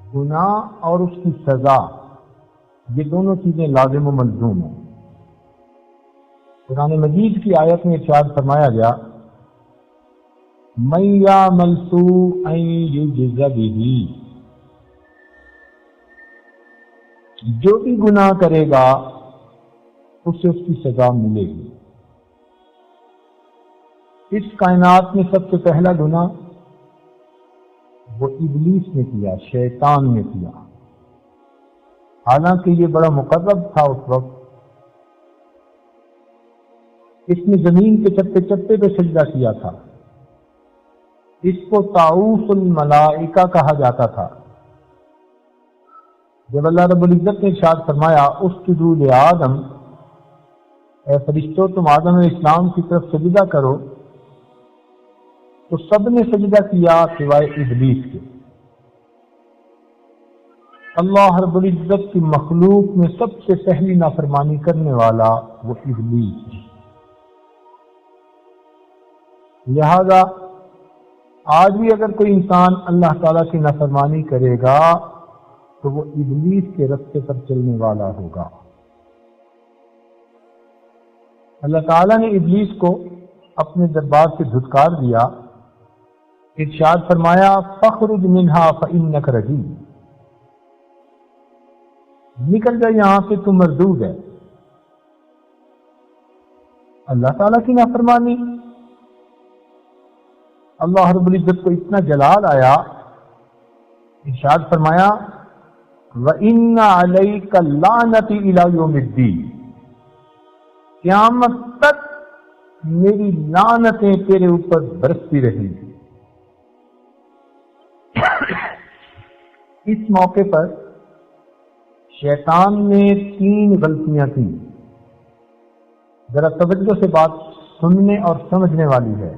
گناہ اور اس کی سزا، یہ دونوں چیزیں لازم و ملزوم ہیں۔ قرآن مجید کی آیت میں ارشاد فرمایا گیا مَن یعمل سوءًا یجز بہ، جو بھی گناہ کرے گا اسے اس کی سزا ملے گی۔ اس کائنات میں سب سے پہلا گناہ وہ ابلیس نے کیا، شیطان نے کیا، حالانکہ یہ بڑا مقرب تھا اس وقت۔ اس نے زمین کے چپے چپے پہ سجدہ کیا تھا، اس کو طاؤوس الملائکہ کہا جاتا تھا۔ جب اللہ رب العزت نے ارشاد فرمایا اسجدوا لآدم، اے فرشتوں تم آدم علیہ السلام کی طرف سجدہ کرو، تو سب نے سجدہ کیا سوائے ابلیس کے۔ اللہ رب العزت کی مخلوق میں سب سے پہلی نافرمانی کرنے والا وہ ابلیس ہے۔ لہذا آج بھی اگر کوئی انسان اللہ تعالیٰ کی نافرمانی کرے گا تو وہ ابلیس کے رستے پر چلنے والا ہوگا۔ اللہ تعالیٰ نے ابلیس کو اپنے دربار سے دھتکار دیا، ارشاد فرمایا فَاخْرُجْ مِنْهَا فَإِنَّكَ رَجِيمٌ، نکل جا یہاں سے، تم مردود ہے۔ اللہ تعالیٰ کی نافرمانی، اللہ رب العزت کو اتنا جلال آیا، ارشاد فرمایا وَإِنَّ عَلَيْكَ اللَّعْنَةِ إِلَى يَوْمِ الدِّينِ، قیامت تک میری لعنتیں تیرے اوپر برستی رہیں گی۔ اس موقع پر شیطان نے 3 غلطیاں کی، ذرا توجہ سے بات سننے اور سمجھنے والی ہے۔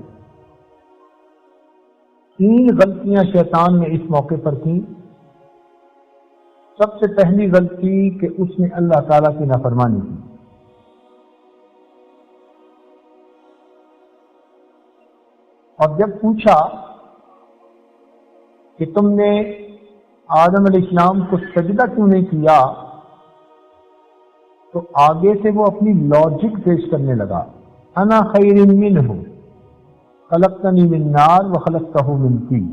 3 غلطیاں شیطان نے اس موقع پر کی۔ سب سے پہلی غلطی کہ اس نے اللہ تعالیٰ کی نافرمانی کی۔ اور جب پوچھا کہ تم نے آدم علیہ السلام کو سجدہ کیوں نہیں کیا، تو آگے سے وہ اپنی لاجک پیش کرنے لگا، انا خیر منہ خلقتنی من نار وخلقتہ من طین۔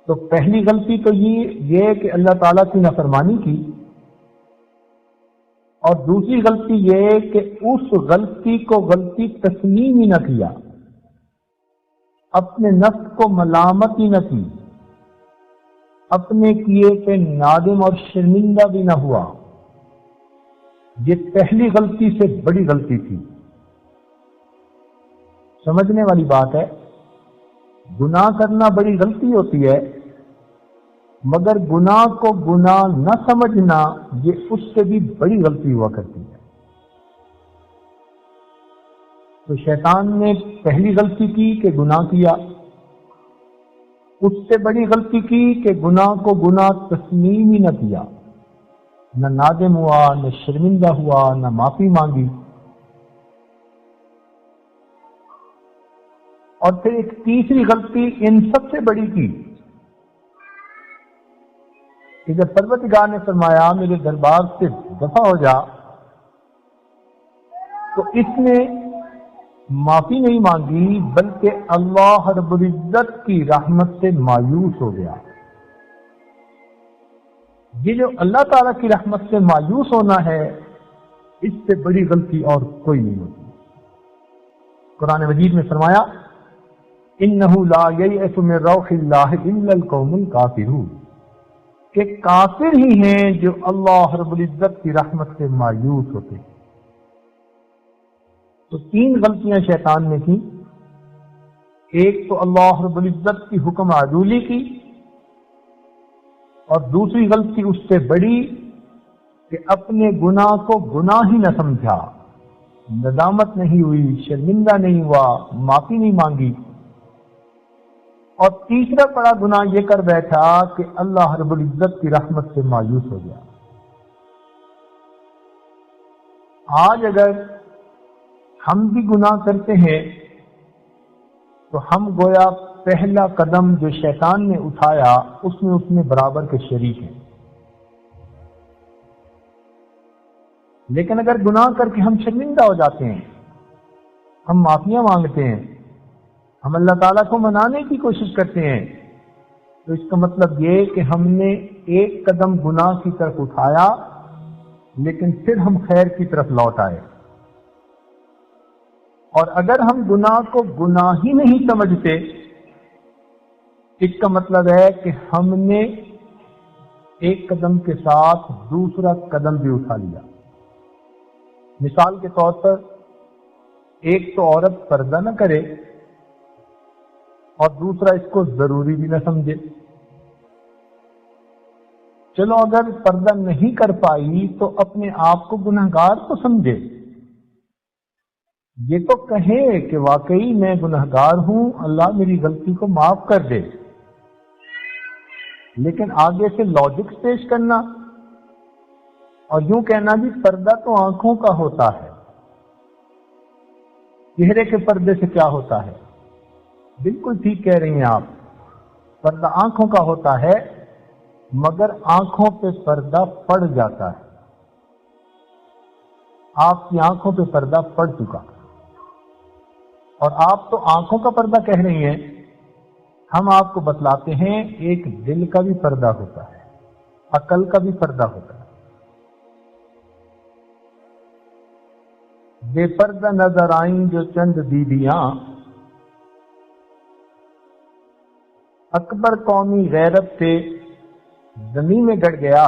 تو پہلی غلطی تو یہ کہ اللہ تعالیٰ کی نافرمانی کی، اور دوسری غلطی یہ کہ اس غلطی کو غلطی تسلیم ہی نہ کیا، اپنے نفس کو ملامت ہی نہ کی، اپنے کیے پہ نادم اور شرمندہ بھی نہ ہوا۔ یہ پہلی غلطی سے بڑی غلطی تھی۔ سمجھنے والی بات ہے، گناہ کرنا بڑی غلطی ہوتی ہے، مگر گناہ کو گناہ نہ سمجھنا یہ اس سے بھی بڑی غلطی ہوا کرتی ہے۔ تو شیطان نے پہلی غلطی کی کہ گناہ کیا، اس سے بڑی غلطی کی کہ گناہ کو گناہ تسلیم ہی نہ کیا، نہ نادم ہوا، نہ شرمندہ ہوا، نہ معافی مانگی۔ اور پھر ایک تیسری غلطی ان سب سے بڑی کی کہ جب پروردگار نے فرمایا میرے دربار سے دفع ہو جا، تو اس نے معافی نہیں مانگی، بلکہ اللہ رب العزت کی رحمت سے مایوس ہو گیا۔ یہ جو اللہ تعالیٰ کی رحمت سے مایوس ہونا ہے، اس سے بڑی غلطی اور کوئی نہیں ہوتی۔ قرآن مجید میں فرمایا انہ لا ییأس من روح اللہ الا القوم الکافرون، کہ کافر ہی ہیں جو اللہ رب العزت کی رحمت سے مایوس ہوتے ہیں۔ تو 3 غلطیاں شیطان نے کی۔ ایک تو اللہ رب العزت کی حکم عدولی کی، اور دوسری غلطی اس سے بڑی کہ اپنے گناہ کو گناہ ہی نہ سمجھا، ندامت نہیں ہوئی، شرمندہ نہیں ہوا، معافی نہیں مانگی۔ اور تیسرا بڑا گناہ یہ کر بیٹھا کہ اللہ رب العزت کی رحمت سے مایوس ہو گیا۔ آج اگر ہم بھی گناہ کرتے ہیں تو ہم گویا پہلا قدم جو شیطان نے اٹھایا اس میں برابر کے شریک ہیں. لیکن اگر گناہ کر کے ہم شرمندہ ہو جاتے ہیں، ہم معافیاں مانگتے ہیں، ہم اللہ تعالیٰ کو منانے کی کوشش کرتے ہیں، تو اس کا مطلب یہ کہ ہم نے ایک قدم گناہ کی طرف اٹھایا لیکن پھر ہم خیر کی طرف لوٹ آئے. اور اگر ہم گناہ کو گناہ ہی نہیں سمجھتے، اس کا مطلب ہے کہ ہم نے ایک قدم کے ساتھ دوسرا قدم بھی اٹھا لیا. مثال کے طور پر ایک تو عورت پردہ نہ کرے اور دوسرا اس کو ضروری بھی نہ سمجھے. چلو اگر پردہ نہیں کر پائی تو اپنے آپ کو گنہگار تو سمجھے، یہ تو کہے کہ واقعی میں گنہگار ہوں، اللہ میری غلطی کو معاف کر دے. لیکن آگے سے لاجکس پیش کرنا اور یوں کہنا بھی پردہ تو آنکھوں کا ہوتا ہے، چہرے کے پردے سے کیا ہوتا ہے؟ بالکل ٹھیک کہہ رہی ہیں آپ، پردہ آنکھوں کا ہوتا ہے، مگر آنکھوں پہ پردہ پڑ جاتا ہے. آپ کی آنکھوں پہ پردہ پڑ چکا اور آپ تو آنکھوں کا پردہ کہہ رہی ہیں. ہم آپ کو بتلاتے ہیں ایک دل کا بھی پردہ ہوتا ہے، عقل کا بھی پردہ ہوتا ہے. بے پردہ نظر آئیں جو چند بیویاں، اکبر قومی غیرت سے زمین میں گڑ گیا.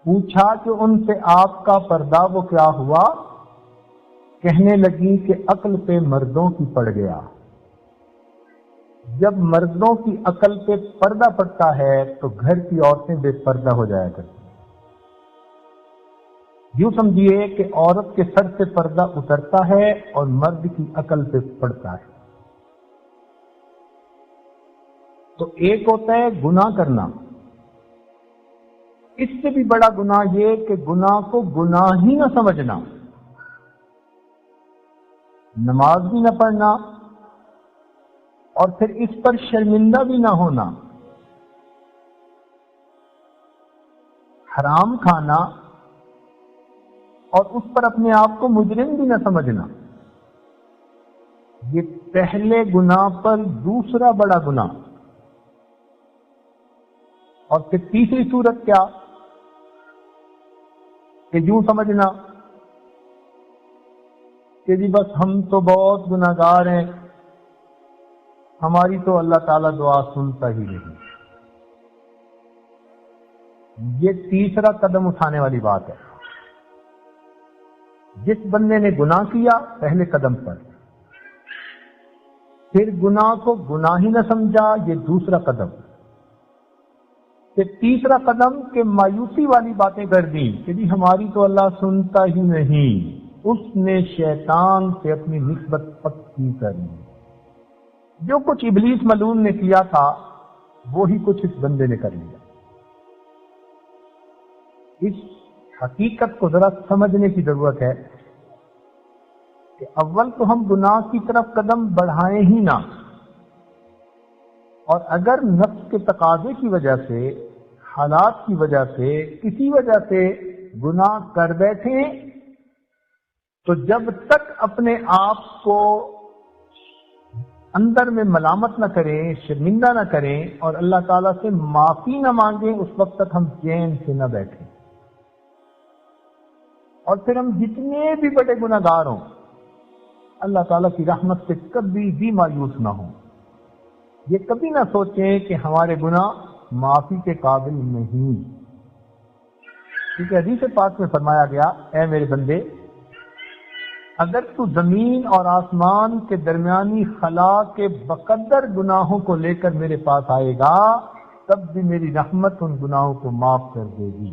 پوچھا کہ ان سے آپ کا پردہ وہ کیا ہوا؟ کہنے لگی کہ عقل پہ مردوں کی پڑ گیا. جب مردوں کی عقل پہ پردہ پڑتا ہے تو گھر کی عورتیں بے پردہ ہو جایا کرتی ہیں. یوں سمجھیے کہ عورت کے سر سے پردہ اترتا ہے اور مرد کی عقل پہ پڑتا ہے. تو ایک ہوتا ہے گناہ کرنا، اس سے بھی بڑا گناہ یہ کہ گناہ کو گناہ ہی نہ سمجھنا، نماز بھی نہ پڑھنا اور پھر اس پر شرمندہ بھی نہ ہونا، حرام کھانا اور اس پر اپنے آپ کو مجرم بھی نہ سمجھنا. یہ پہلے گناہ پر دوسرا بڑا گناہ. اور پھر تیسری صورت کیا کہ یوں سمجھنا کہ جی بس ہم تو بہت گناہگار ہیں، ہماری تو اللہ تعالیٰ دعا سنتا ہی نہیں. یہ تیسرا قدم اٹھانے والی بات ہے. جس بندے نے گناہ کیا پہلے قدم پر، پھر گناہ کو گناہ ہی نہ سمجھا، یہ دوسرا قدم. پھر تیسرا قدم کہ مایوسی والی باتیں کر دی کہ جی ہماری تو اللہ سنتا ہی نہیں. اس نے شیطان سے اپنی نسبت پکی کرنی. جو کچھ ابلیس ملعون نے کیا تھا وہی کچھ اس بندے نے کر لیا. اس حقیقت کو ذرا سمجھنے کی ضرورت ہے کہ اول تو ہم گناہ کی طرف قدم بڑھائیں ہی نہ، اور اگر نفس کے تقاضے کی وجہ سے، حالات کی وجہ سے، کسی وجہ سے گناہ کر بیٹھیں تو جب تک اپنے آپ کو اندر میں ملامت نہ کریں، شرمندہ نہ کریں اور اللہ تعالیٰ سے معافی نہ مانگیں، اس وقت تک ہم چین سے نہ بیٹھیں. اور پھر ہم جتنے بھی بڑے گناہگار ہوں اللہ تعالیٰ کی رحمت سے کبھی بھی مایوس نہ ہوں. یہ کبھی نہ سوچیں کہ ہمارے گناہ معافی کے قابل نہیں. کیونکہ حدیث پاک میں فرمایا گیا، اے میرے بندے، اگر تو زمین اور آسمان کے درمیانی خلا کے بقدر گناہوں کو لے کر میرے پاس آئے گا تب بھی میری رحمت ان گناہوں کو معاف کر دے گی.